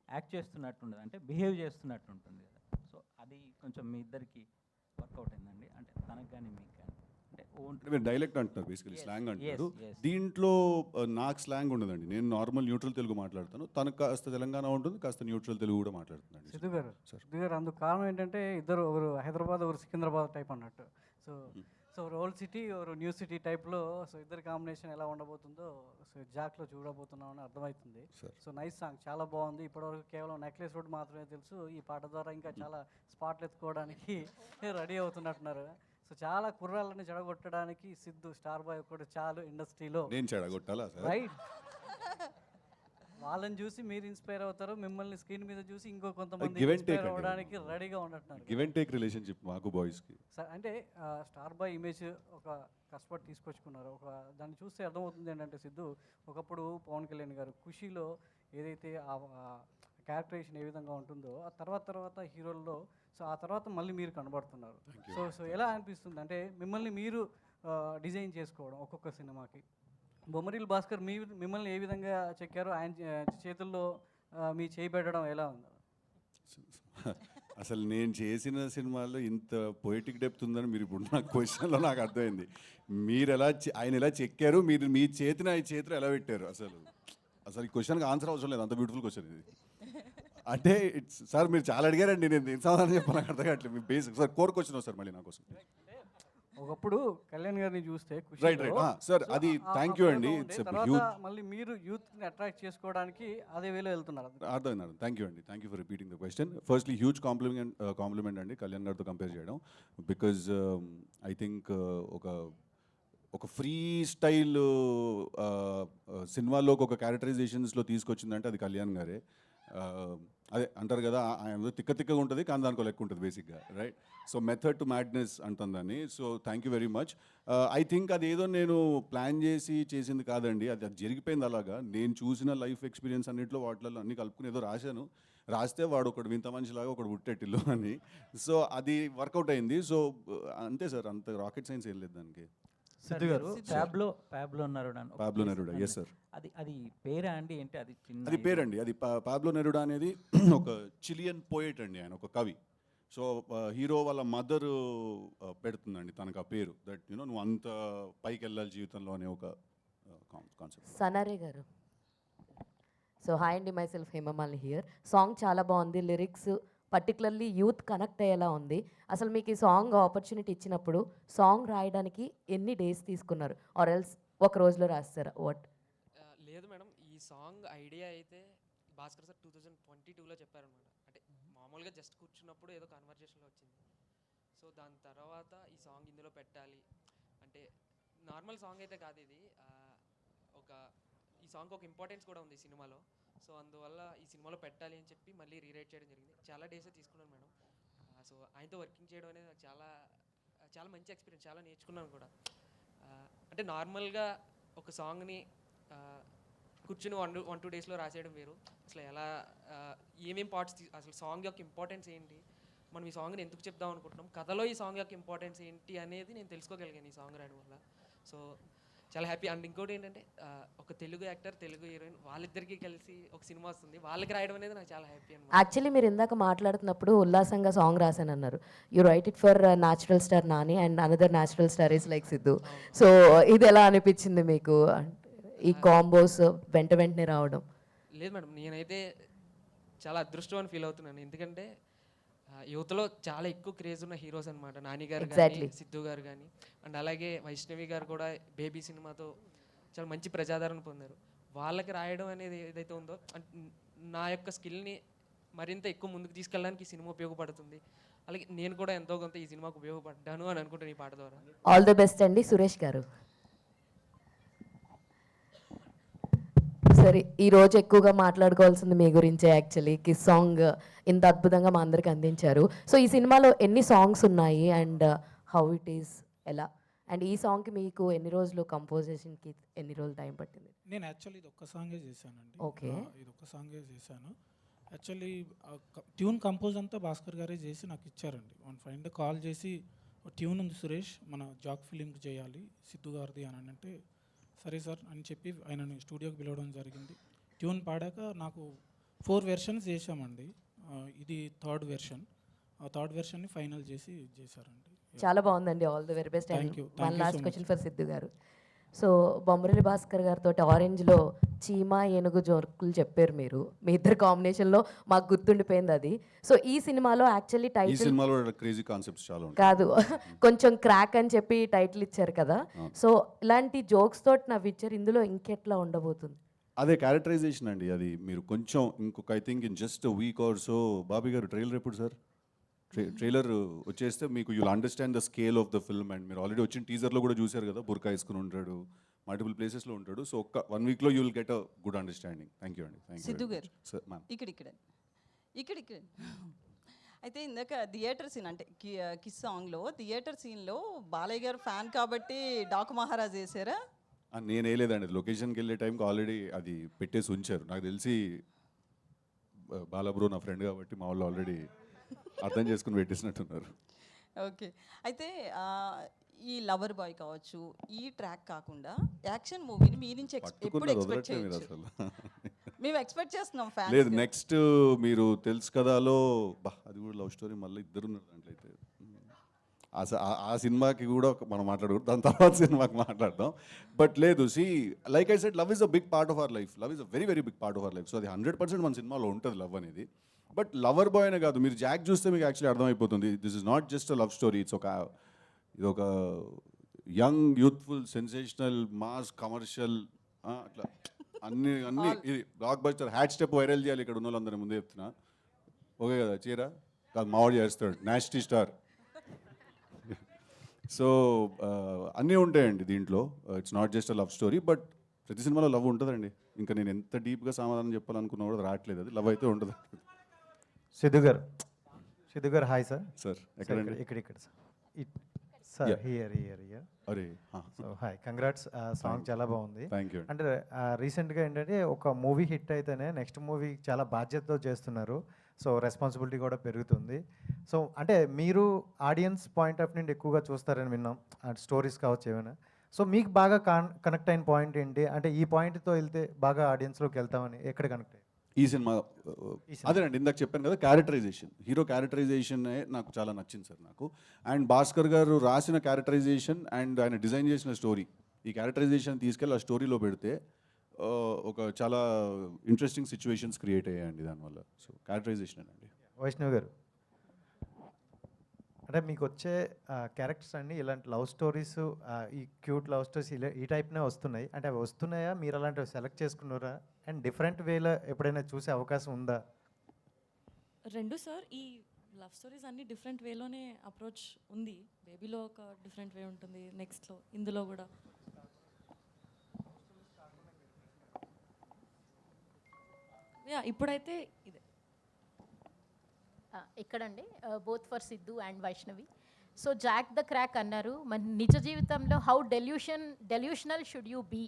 యాక్ట్ చేస్తున్నట్టు ఉండదు, అంటే బిహేవ్ చేస్తున్నట్టు ఉంటుంది కదా. సో అది కొంచెం మీ ఇద్దరికి వర్కౌట్ అయిందండి, అంటే తనకు కానీ మీకు కానీ. అంటే మీరు డైలెక్ట్ అంటున్నారు, బేసికలీ స్లాంగ్ అంటారు. దీంట్లో నాకు స్లాంగ్ ఉండదండి. నేను నార్మల్ న్యూట్రల్ తెలుగు మాట్లాడతాను, తనకు కాస్త తెలంగాణ ఉంటుంది, కాస్త న్యూట్రల్ తెలుగు కూడా మాట్లాడుతున్నాను. సిద్ధు గారు అందుకు కారణం ఏంటంటే ఇద్దరు ఒకరు హైదరాబాద్ ఒకరు సికింద్రాబాద్ టైప్ అన్నట్టు. సో ఓల్డ్ సిటీ ఒక న్యూ సిటీ టైప్లో సో ఇద్దరు కాంబినేషన్ ఎలా ఉండబోతుందో సో జాక్లో చూడబోతున్నామని అర్థమవుతుంది. సో నైస్ సాంగ్, చాలా బాగుంది. ఇప్పటివరకు కేవలం నెక్లెస్ రోడ్ మాత్రమే తెలుసు, ఈ పాట ద్వారా ఇంకా చాలా స్పాట్లు ఎత్తుకోవడానికి రెడీ అవుతున్నట్టున్నారు. సో చాలా కుర్రాళ్ళని చెడగొట్టడానికి సిద్ధు స్టార్ బాయ్ ఒకటి చాలు ఇండస్ట్రీలో. నేను చెడగొట్టాలా సార్? రైట్, వాళ్ళని చూసి మీరు ఇన్స్పైర్ అవుతారు, మిమ్మల్ని స్క్రీన్ మీద చూసి ఇంకో కొంతమంది ఇన్స్పైర్ అవ్వడానికి రెడీగా ఉన్నట్టున్నారు. గివ్ అండ్ టేక్ రిలేషన్షిప్ మాకు బాయ్స్కి. అంటే స్టార్ బాయ్ ఇమేజ్ ఒక కష్టపడి తీసుకొచ్చుకున్నారు. ఒక దాన్ని చూస్తే అర్థమవుతుంది ఏంటంటే సిద్ధు ఒకప్పుడు పవన్ కళ్యాణ్ గారు ఖుషీలో ఏదైతే ఆ క్యారెక్టరైజేషన్ ఏ విధంగా ఉంటుందో ఆ తర్వాత హీరోల్లో సో ఆ తర్వాత మళ్ళీ మీరు కనబడుతున్నారు. సో ఎలా అనిపిస్తుంది అంటే మిమ్మల్ని మీరు డిజైన్ చేసుకోవడం ఒక్కొక్క సినిమాకి? బొమ్మరిల్ భాస్కర్ మిమ్మల్ని ఏ విధంగా చెక్కారో ఆయన చేతుల్లో మీ చేయి పెట్టడం ఎలా ఉంది? అసలు నేను చేసిన సినిమాల్లో ఇంత పొయిటిక్ డెప్త్ ఉందని మీరు ఇప్పుడు నా క్వశ్చన్లో నాకు అర్థమైంది. మీరు ఆయన ఎలా చెక్కారు, మీరు మీ చేతిని ఆయన చేతిలో ఎలా పెట్టారు? అసలు ఈ క్వశ్చన్కి ఆన్సర్ అవసరం లేదు, అంత బ్యూటిఫుల్ క్వశ్చన్ ఇది. అంటే సార్ మీరు చాలా అడిగారండి, నేను సమాధానం చెప్పాను, నాకు అర్థం కావట్లేదు. మీ basic sir core question sir మళ్ళీ నా కోసం. ఒకప్పుడు కళ్యాణ్ గారిని చూస్తే Right, right. Sir, అది thank you అండి. It's a తర్వాత huge- మళ్ళీ మీరు యూత్ని అట్రాక్ట్ చేసుకోవడానికి అదే వేలో వెళ్తున్నారు. అర్థమైంది. థ్యాంక్ యూ అండి. Thank you for repeating the question. Firstly huge compliment అండి కళ్యాణ్ గారితో కంపేర్ చేయడం. బికాజ్ ఐ థింక్ ఒక ఫ్రీ స్టైల్ సినిమాలోకి ఒక క్యారెక్టరైజేషన్స్లో తీసుకొచ్చిందంటే అది కళ్యాణ్ గారే. అదే అంటారు కదా, ఆయన తిక్కగా ఉంటుంది కానీ దానికో లెక్క ఉంటుంది బేసిక్గా, right? So method to madness అంటుంది దాన్ని. So thank you very much. I think అది ఏదో నేను ప్లాన్ చేసింది కాదండి, అది జరిగిపోయింది అలాగా. నేను చూసిన లైఫ్ ఎక్స్పీరియన్స్ అన్నింటిలో వాటిల్లో అన్ని కలుపుకుని ఏదో రాస్తే వాడు ఒకడు వింత మనిషిలాగా ఒకడు పుట్టేటిల్లు అని. సో అది వర్కౌట్ అయింది. సో అంతే సార్, అంత రాకెట్ సైన్స్ ఏం లేదు దానికి. సిద్ధు గారు Pablo Neruda Pablo Neruda, yes sir. అది పేరా అండి ఏంటి? అది చిన్న అది పేరండి. అది పాబ్లో నెరుడా అనేది ఒక చిలియన్ పోయెట్ అండి, ఆయన ఒక కవి. సో హీరో వాళ్ళ మదర్ పెడుతుందండి తనకు ఆ పేరు, దట్ యూనో నువ్వు అంత పైకి వెళ్ళాలి జీవితంలో అనే ఒక కాన్సెప్ట్. సనారే గారు. సో హాయ్ అండి, myself Hemamalini here. Song చాలా బాగుంది, లిరిక్స్ పర్టికులర్లీ యూత్ కనెక్ట్ అయ్యేలా ఉంది. అసలు మీకు ఈ సాంగ్ ఆపర్చునిటీ ఇచ్చినప్పుడు సాంగ్ రాయడానికి ఎన్ని డేస్ తీసుకున్నారు, ఆర్ ఎల్స్ ఒక రోజులో రాస్తారా? వాట్? లేదు మేడం, ఈ సాంగ్ ఐడియా అయితే భాస్కర్ సార్ 2022లో చెప్పారనమాట. అంటే మామూలుగా జస్ట్ కూర్చున్నప్పుడు ఏదో కన్వర్జేషన్లో వచ్చింది. సో దాని తర్వాత ఈ సాంగ్ ఇందులో పెట్టాలి అంటే నార్మల్ సాంగ్ అయితే కాదు ఇది, ఈ సాంగ్ ఒక ఇంపార్టెన్స్ కూడా ఉంది ఈ సినిమాలో. సో అందువల్ల ఈ సినిమాలో పెట్టాలి అని చెప్పి మళ్ళీ రీరైట్ చేయడం జరిగింది. చాలా డేసే తీసుకున్నాను మేడం. సో ఆయనతో వర్కింగ్ చేయడం అనేది నాకు చాలా మంచి ఎక్స్పీరియన్స్, చాలా నేర్చుకున్నాను కూడా. అంటే నార్మల్గా ఒక సాంగ్ని కూర్చుని 1-2 డేస్లో రాసేయడం వేరు. అసలు ఎలా ఏమేం పార్ట్స్ అసలు సాంగ్ యొక్క ఇంపార్టెన్స్ ఏంటి, మనం ఈ సాంగ్ని ఎందుకు చెప్దాం అనుకుంటున్నాం, కథలో ఈ సాంగ్ యొక్క ఇంపార్టెన్స్ ఏంటి అనేది నేను తెలుసుకోగలిగాను ఈ సాంగ్ రాయడం వల్ల. సో చాలా హ్యాపీ. అండ్ ఇంకోటి ఏంటంటే ఒక తెలుగు యాక్టర్, తెలుగు హీరోయిన్ వాళ్ళిద్దరికీ కలిసి ఒక సినిమా వస్తుంది, వాళ్ళకి రాయడం అనేది నాకు చాలా హ్యాపీ అనమాట. యాక్చువల్లీ మీరు ఇందాక మాట్లాడుతున్నప్పుడు ఉల్లాసంగా సాంగ్ రాశానన్నారు. You write it for natural star Nani and another natural star is like Siddhu. So ఇది ఎలా అనిపించింది మీకు, ఈ కాంబోస్ వెంటనే రావడం? లేదు మేడం, నేనైతే చాలా అదృష్టం అని ఫీల్ అవుతున్నాను. ఎందుకంటే యువతలో చాలా ఎక్కువ క్రేజ్ ఉన్న హీరోస్ అనమాట. నాని గారు కానీ, సిద్ధు గారు కానీ, అండ్ అలాగే వైష్ణవి గారు కూడా బేబీ సినిమాతో చాలా మంచి ప్రజాదరణ పొందారు. వాళ్ళకి రాయడం అనేది ఏదైతే ఉందో నా యొక్క స్కిల్ని మరింత ఎక్కువ ముందుకు తీసుకెళ్ళడానికి ఈ సినిమా ఉపయోగపడుతుంది. అలాగే నేను కూడా ఎంతో కొంత ఈ సినిమాకు ఉపయోగపడ్డాను అని అనుకుంటాను ఈ పాట ద్వారా. ఆల్ ది బెస్ట్ అండి. సురేష్ గారు, సరే ఈరోజు ఎక్కువగా మాట్లాడుకోవాల్సింది మీ గురించే. యాక్చువల్లీ కిస్ సాంగ్ ఇంత అద్భుతంగా మా అందరికి అందించారు. సో ఈ సినిమాలో ఎన్ని సాంగ్స్ ఉన్నాయి అండ్ హౌ ఇట్ ఈస్, ఎలా? అండ్ ఈ సాంగ్కి మీకు ఎన్ని రోజులు కంపోజిషన్కి ఎన్ని రోజులు టైం పట్టింది? నేను యాక్చువల్లీ ఇది ఒక్క సాంగే చేశానండి. ఓకే, ఇది ఒక్క సాంగే చేశాను. యాక్చువల్లీ ట్యూన్ కంపోజ్ అంతా భాస్కర్ గారే చేసి నాకు ఇచ్చారండి. వన్ ఫ్రెండ్ కాల్ చేసి ట్యూన్ ఉంది సురేష్, మన జాక్ ఫిలింకి చేయాలి సిద్ధు గారిది అని అంటే, సరే సార్ అని చెప్పి ఆయనని స్టూడియోకి పిలవడం జరిగింది. ట్యూన్ పాడాక నాకు 4 వెర్షన్స్ చేశామండి. ఇది థర్డ్ వెర్షన్. ఆ థర్డ్ వెర్షన్ని ఫైనల్ చేశారండి. చాలా బాగుందండి. All the very best. And one last question for Siddhu గారు. సో బొమ్మరిల్లి భాస్కర్ గారితో ఆరెంజ్లో చీమా ఏనుగు జోకులు చెప్పారు మీరు, మీ ఇద్దరు కాంబినేషన్లో మాకు గుర్తుండిపోయింది అది. సో ఈ సినిమాలో యాక్చువల్లీ టైటిల్ క్రేజీ కాన్సెప్ట్స్ చాలా ఉంటాయి కాదు, కొంచెం క్రాక్ అని చెప్పి టైటిల్ ఇచ్చారు కదా. సో ఇలాంటి జోక్స్ తోటి నవ్విచ్చారు, ఇందులో ఇంకెట్లా ఉండబోతుంది? అదే క్యారెక్టరైజేషన్ అండి. అది మీరు కొంచెం ఇంకొక I think in just week or so, Bobby గారు ట్రైలర్ ఎప్పుడు సార్? ట్రైలర్ వచ్చేస్తే మీకు you'll understand the scale of the film. And మీరు ఆల్రెడీ వచ్చిన టీజర్లో కూడా చూశారు కదా, బుర్కా వేసుకుని ఉంటాడు, మల్టిపుల్ ప్లేసెస్లో ఉంటాడు. సో ఒక్క 1 వీక్లో you will get a good understanding. Thank you అండి. సిద్ధు గారు సార్ మ్యామ్ ఇక్కడ అయితే ఇందాక థియేటర్ సీన్ అంటే కిస్ సాంగ్లో థియేటర్ సీన్లో బాలయ్య గారు ఫ్యాన్ కాబట్టి డాకు మహారాజ్ వేసారా? నేను వేయలేదండి, లొకేషన్కి వెళ్ళే టైంకి ఆల్రెడీ అది పెట్టేసి ఉంచారు. నాకు తెలిసి బాలబ్రో నా ఫ్రెండ్ కాబట్టి మా వాళ్ళు ఆల్రెడీ అర్థం చేసుకుని పెట్టేసినట్టున్నారు. ఓకే, అయితే ఈ లవర్ బాయ్ కావచ్చు, ఈ ట్రాక్ కాకుండా యాక్షన్ మూవీని మీ నుంచి ఎప్పుడు ఎక్స్పెక్ట్ చేయొచ్చు? మేము ఎక్స్పెక్ట్ చేస్తున్నాం ఫ్యాన్స్. లేదు, నెక్స్ట్ మీరు తెలుసు కదాలో అది కూడా లవ్ స్టోరీ, మళ్ళీ ఇద్దరు ఉన్నారు దాంట్లో. అయితే ఆ సినిమాకి కూడా మనం మాట్లాడకూడదు, దాని తర్వాత సినిమాకి మాట్లాడదాం. బట్ లేదు, see like I said, love is a big part of our life. Love is a very very big part of our life. So అది 100% మన సినిమాలో ఉంటుంది లవ్ అనేది. బట్ లవర్ బాయ్ అనే కాదు, మీరు జాక్ చూస్తే మీకు యాక్చువల్లీ అర్థమైపోతుంది, this is not just a love story. It's ఒక ఇది ఒక young youthful sensational mass commercial అట్లా అన్ని ఇది block buster hat step viral చేయాలి ఇక్కడ ఉన్న వాళ్ళందరి ముందే చెప్తున్నా. ఓకే కదా, చీర కాదు మావాడు చేస్తాడు, నాస్టీ స్టార్. సో అన్నీ ఉంటాయండి దీంట్లో. It's not just a love story, but ప్రతి సినిమాలో లవ్ ఉంటుందండి. ఇంకా నేను ఎంత డీప్గా సమాధానం చెప్పాలనుకున్నా కూడా రావట్లేదు, అది లవ్ అయితే ఉంటుంది. సిద్ధు గారు హాయ్ సార్. సార్ ఎక్కడండి? ఇక్కడ సార్ హియర్. అరే సో హాయ్, కంగ్రాట్స్. సాంగ్ చాలా బాగుంది. Thank you. అంటే రీసెంట్గా ఏంటంటే ఒక మూవీ హిట్ అయితేనే నెక్స్ట్ మూవీ చాలా బాధ్యతతో చేస్తున్నారు. సో రెస్పాన్సిబిలిటీ కూడా పెరుగుతుంది. సో అంటే మీరు ఆడియన్స్ పాయింట్ ఆఫ్ నుండి ఎక్కువగా చూస్తారని విన్నాం, స్టోరీస్ కావచ్చు ఏమైనా. సో మీకు బాగా కనెక్ట్ అయిన పాయింట్ ఏంటి? అంటే ఈ పాయింట్తో వెళ్తే బాగా ఆడియన్స్లోకి వెళ్తామని ఎక్కడ కనెక్ట్ అయ్యి? ఈ సినిమా అదేనండి, ఇందాక చెప్పాను కదా, క్యారెక్టరైజేషన్, హీరో క్యారెక్టరైజేషన్ నాకు చాలా నచ్చింది సార్ నాకు. అండ్ భాస్కర్ గారు రాసిన క్యారెక్టరైజేషన్ అండ్ ఆయన డిజైన్ చేసిన స్టోరీ, ఈ క్యారెక్టరైజేషన్ తీసుకెళ్ళి ఆ స్టోరీలో పెడితే ఒక చాలా ఇంట్రెస్టింగ్ సిచ్యువేషన్స్ క్రియేట్ అయ్యాయండి దానివల్ల. సో క్యారెక్టరైజేషన్ అండి. వైష్ణవ్ గారు, అంటే మీకు వచ్చే క్యారెక్టర్స్ అన్నీ ఇలాంటి లవ్ స్టోరీస్, ఈ క్యూట్ లవ్ స్టోరీస్ ఈ టైప్నే వస్తున్నాయి. అంటే అవి వస్తున్నాయా, మీరు అలాంటివి సెలెక్ట్ చేసుకున్నారా? అండ్ డిఫరెంట్ వేలో ఎప్పుడైనా చూసే అవకాశం ఉందా? రెండు సార్, ఈ లవ్ స్టోరీస్ అన్ని డిఫరెంట్ వేలోనే అప్రోచ్ ఉంది. బేబీలో ఒక డిఫరెంట్ వే ఉంటుంది, నెక్స్ట్లో ఇందులో కూడా. ఇప్పుడైతే ఇదే ఇక్కడండి both for Siddhu and Vaishnavi. So jack the crack అన్నారు, మన నిజ జీవితంలో how delusional should you be,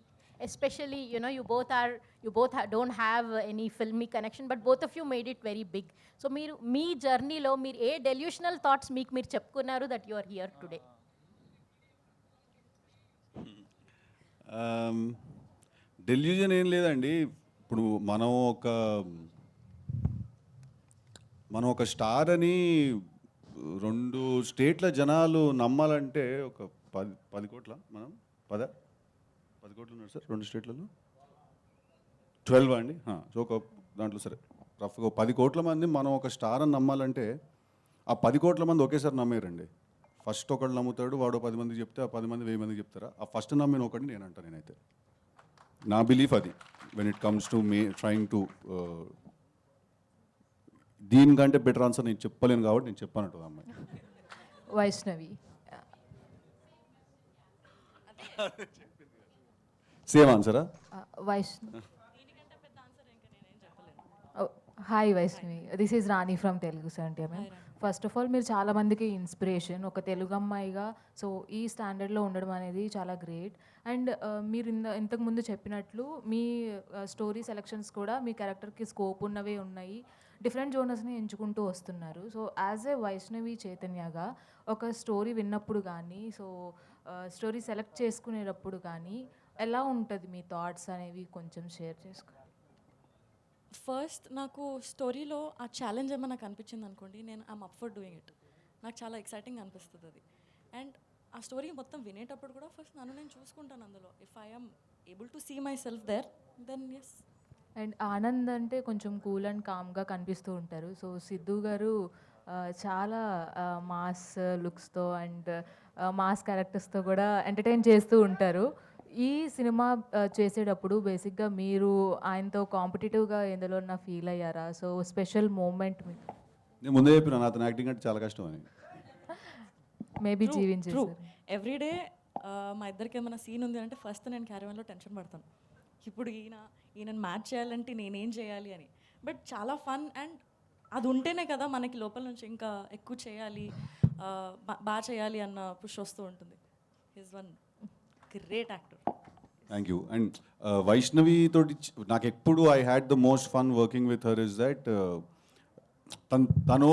especially you both don't have any filmy connection, but both of you made it very big. So మీరు మీ జర్నీలో మీరు ఏ డెల్యూషనల్ థాట్స్ మీరు చెప్పుకున్నారు that you are here today? Delusion ఏం లేదండి. ఇప్పుడు మనం ఒక స్టార్ అని 2 స్టేట్ల జనాలు నమ్మాలంటే ఒక 10 కోట్ల, మనం 10 కోట్లు ఉన్నారు సార్ 2 స్టేట్లలో, 12 అండి. సో ఒక దాంట్లో సరే రఫ్గా 10 కోట్ల మంది మనం ఒక స్టార్ అని నమ్మాలంటే ఆ 10 కోట్ల మంది ఒకేసారి నమ్మేరండి. ఫస్ట్ ఒకళ్ళు నమ్ముతాడు, వాడు 10 మందికి చెప్తే ఆ 10 మంది 1000 మందికి చెప్తారా? ఆ ఫస్ట్ నమ్మిన ఒకటి నేనైతే నా బిలీఫ్ అది. When it comes to me trying to దీనికంటే బెటర్ ఆన్సర్ నేను చెప్పలేను కాబట్టి నేను చెప్పానంటు అమ్మాయి. వైష్ణవి సేమ్ ఆన్సరా? Hi Vaishnavi, this is Rani from Telugu 70mm. First of all మీరు చాలా మందికి ఇన్స్పిరేషన్, ఒక తెలుగు అమ్మాయిగా. సో ఈ స్టాండర్డ్లో ఉండడం అనేది చాలా గ్రేట్. అండ్ మీరు ఇంతకుముందు చెప్పినట్లు మీ స్టోరీ సెలెక్షన్స్ కూడా మీ క్యారెక్టర్కి స్కోప్ ఉన్నవే ఉన్నాయి, డిఫరెంట్ జోనర్స్ని ఎంచుకుంటూ వస్తున్నారు. సో యాజ్ ఏ వైష్ణవి చైతన్యగా ఒక స్టోరీ విన్నప్పుడు కానీ, సో స్టోరీ సెలెక్ట్ చేసుకునేటప్పుడు కానీ ఎలా ఉంటుంది మీ థాట్స్ అనేవి కొంచెం షేర్ చేసుకో. ఫస్ట్ నాకు స్టోరీలో ఆ ఛాలెంజ్ ఏమైనా నాకు అనిపించింది అనుకోండి, నేను I'm up for doing it. నాకు చాలా ఎక్సైటింగ్ అనిపిస్తుంది అది. అండ్ ఆ స్టోరీ మొత్తం వినేటప్పుడు కూడా ఫస్ట్ నన్ను నేను చూసుకుంటాను అందులో. If I am able to see myself there, then yes. And Anand అంటే కొంచెం కూల్ అండ్ కామ్గా కనిపిస్తూ ఉంటారు. సో సిద్ధు గారు చాలా మాస్ లుక్స్తో అండ్ మాస్ క్యారెక్టర్స్తో కూడా ఎంటర్టైన్ చేస్తూ ఉంటారు. ఈ సినిమా చేసేటప్పుడు బేసిక్గా మీరు ఆయనతో కాంపిటేటివ్గా ఎందులో ఫీల్ అయ్యారా? సో స్పెషల్ మూమెంట్ నేను ముందే చెప్పిన అతను యాక్టింగ్ అంటే చాలా కష్టం అని. మేబీ జీవించారు ఎవ్రీడే. మా ఇద్దరికి ఏమైనా సీన్ ఉంది అంటే ఫస్ట్ నేను క్యారవాన్లో టెన్షన్ పడతాను, ఇప్పుడు ఈయనను మ్యాచ్ చేయాలంటే నేనేం చేయాలి అని. బట్ చాలా ఫన్, అండ్ అది ఉంటేనే కదా మనకి లోపల నుంచి ఇంకా ఎక్కువ చేయాలి, బాగా చేయాలి అన్న పుష్ వస్తూ ఉంటుంది. Is one great actor. Thank you. And Vaishnavi తోటి నాకు ఎప్పుడు I had the most fun working with her is that తను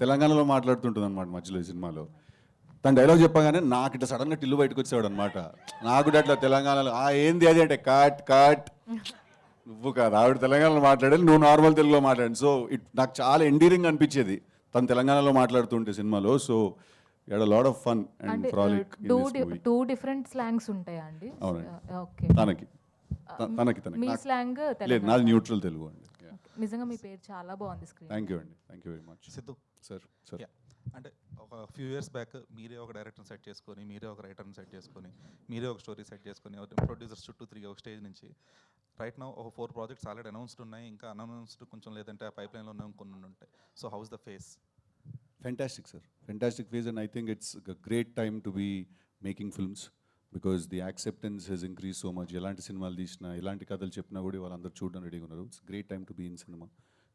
తెలంగాణలో మాట్లాడుతుంటుంది అనమాట మధ్యలో ఈ సినిమాలో. తన డైలాగ్ చెప్పగానే నాకు ఇట్లా సడన్గా టిల్లు బయటకు వచ్చేవాడు అనమాట. నాకు అట్లా తెలంగాణలో ఏంది అది అంటే కాట్ నువ్వు కాదు, ఆవిడ తెలంగాణలో మాట్లాడాలి, నువ్వు నార్మల్ తెలుగులో మాట్లాడి. సో నాకు చాలా ఎండీరింగ్ అనిపించేది తను తెలంగాణలో మాట్లాడుతుంటే సినిమాలో. So had a lot of fun and frolic in this movie. Two different slangs ఉంటాయా అండి? ఓకే. తనకి మీ స్లాంగ్ లేదు, నాది న్యూట్రల్ తెలుగు అండి. నిజంగా మీ పేరు చాలా బాగుంది స్క్రీన్. థ్యాంక్ యూ అండి, thank you very much. Siddhu sir అంటే ఒక ఫ్యూ ఇయర్స్ బ్యాక్ మీరే ఒక డైరెక్టర్ని సెట్ చేసుకొని, మీరే ఒక రైటర్ని సెట్ చేసుకొని, మీరే ఒక స్టోరీ సెట్ చేసుకొని, ప్రొడ్యూసర్స్ చుట్టూ తిరిగి ఒక స్టేజ్ నుంచి రైట్ నౌ ఒక 4 ప్రాజెక్ట్స్ ఆల్రెడీ అనౌన్స్డ్ ఉన్నాయి, ఇంకా అనౌన్స్డ్ కొంచెం లేదంటే ఆ పైప్ లైన్లో ఉన్నాయి కొన్ని ఉంటాయి. So house the face? Fantastic, sir. Fantastic phase, and I think it's a great time to be making films because the acceptance has increased so much. ఎలాంటి సినిమాలు తీసినా, ఎలాంటి కథలు చెప్పినా కూడా వాళ్ళందరూ చూడడం రెడీగా ఉన్నారు. It's a great time to be in cinema.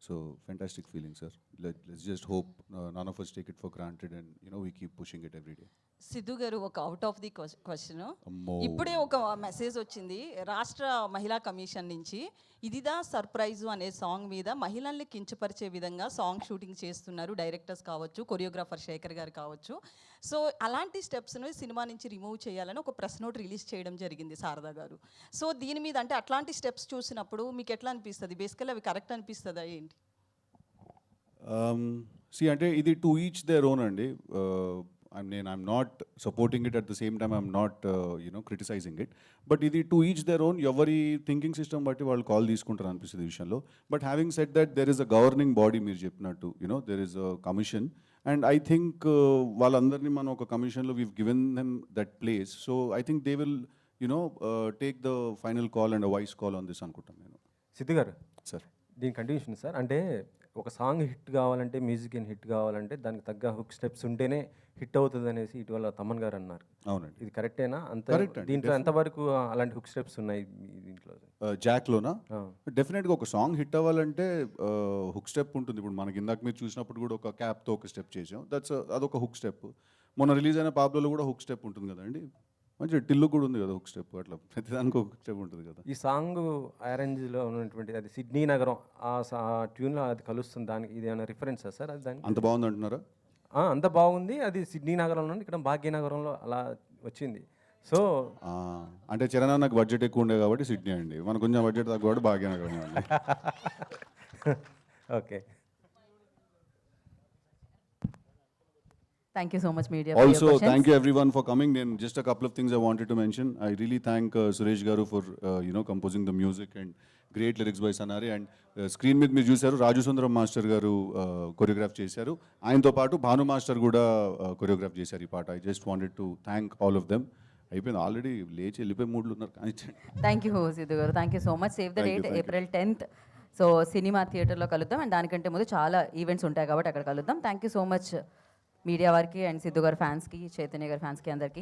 So fantastic feeling, sir. Let's just hope none of us take it for granted, and we keep pushing it every day. Siddhu గారు, ఒక అవుట్ ఆఫ్ ది క్వశ్చన్. అమ్మో. ఇప్పుడే ఒక message వచ్చింది రాష్ట్ర మహిళా commission నుంచి. ఇదిదా surprise అనే సాంగ్ మీద మహిళల్ని కించపరిచే విధంగా సాంగ్ షూటింగ్ చేస్తున్నారు డైరెక్టర్స్ కావచ్చు, కొరియోగ్రాఫర్ శేఖర్ గారు కావచ్చు. సో అలాంటి స్టెప్స్ను సినిమా నుంచి రిమూవ్ చేయాలని ఒక ప్రెస్ నోట్ రిలీజ్ చేయడం జరిగింది శారదా గారు. సో దీని మీద అంటే అట్లాంటి స్టెప్స్ చూసినప్పుడు మీకు ఎట్లా అనిపిస్తుంది? బేసికల్లీ అవి కరెక్ట్ అనిపిస్తుందా ఏంటి? అంటే ఇది టు ఈచ్ దేర్ ఓన్ అండి. I'm not supporting it, at the same time I'm not criticizing it, but ఇది టు ఈచ్ దేర్ ఓన్. ఎవరి థింకింగ్ సిస్టమ్ బట్టి వాళ్ళు కాల్ తీసుకుంటారు అనిపిస్తుంది ఈ విషయంలో. But having said that, there is a governing body, మీరు చెప్పినట్టు there is a commission, and I think వాళ్ళందరినీ మనం ఒక కమిషన్లో we've given them that place. So I think they will take the final call and a voice call on this అనుకుంటాను నేను. సిద్ధు గారు sir, దీని కంటిన్యూషన్ సార్. అంటే ఒక సాంగ్ హిట్ కావాలంటే, మ్యూజిక్ హిట్ కావాలంటే దానికి తగ్గ హుక్ స్టెప్స్ ఉంటేనే హిట్ అవుతుంది అనేసి ఇటీవల తమన్ గారు అన్నారు. అవునండి. ఇది కరెక్టేనా? అంత Correct అండి. దీంట్లో ఎంతవరకు అలాంటి హుక్ స్టెప్స్ ఉన్నాయి దీంట్లో? జాక్లోనా? డెఫినెట్గా ఒక సాంగ్ హిట్ అవ్వాలంటే హుక్ స్టెప్ ఉంటుంది. ఇప్పుడు మనకి ఇందాక మీరు చూసినప్పుడు కూడా ఒక క్యాప్తో ఒక స్టెప్ చేసాం, అదొక హుక్ స్టెప్. మొన్న రిలీజ్ అయిన పాబ్లోలో కూడా హుక్ స్టెప్ ఉంటుంది కదండి. మంచి టిల్లు కూడా ఉంది కదా హుక్ స్టెప్. అట్లా ప్రతిదానికి ఒక స్టెప్ ఉంటుంది కదా. ఈ సాంగ్ అరేంజ్లో ఉన్నటువంటి అది సిడ్నీ నగరం ఆ ట్యూన్లో అది కలుస్తుంది, దానికి ఇది ఏమైనా రిఫరెన్సా సార్? అది దానికి అంత బాగుంది అంటున్నారా? అంత బాగుంది. అది సిడ్నీ నగరంలో ఇక్కడ భాగ్యనగరంలో అలా వచ్చింది. సో అంటే చరణ్ నాకు బడ్జెట్ ఎక్కువ ఉండే కాబట్టి సిడ్నీ అండి, మనకు కొంచెం బడ్జెట్ తక్కువ కాబట్టి భాగ్యనగరం అండి. Okay. Thank you so much, media. Also, thank you everyone for coming. Then just a couple of things I wanted to mention. I really thank Suresh Garu for composing the music and great lyrics by Sanare. And screen మీద మీరు చూశారు రాజు సుందరం master గారు choreograph చేశారు. ఆయనతో పాటు Bhanu master కూడా choreograph చేశారు ఈ పాట. I just wanted to thank all of them. అయిపోయింది ఆల్రెడీ, లేచి వెళ్ళిపోయి మూడ్లు ఉన్నారు కానీ. థ్యాంక్ యూ సిద్ధు గారు, thank you so much. Save the date, April 10th. So cinema థియేటర్లో కలుద్దాం, అండ్ దానికంటే ముందు చాలా ఈవెంట్స్ ఉంటాయి కాబట్టి అక్కడ కలుద్దాం. Thank you so much media వారికి అండ్ సిద్ధు గారి ఫ్యాన్స్కి, చైతన్య గారి ఫ్యాన్స్కి, అందరికీ.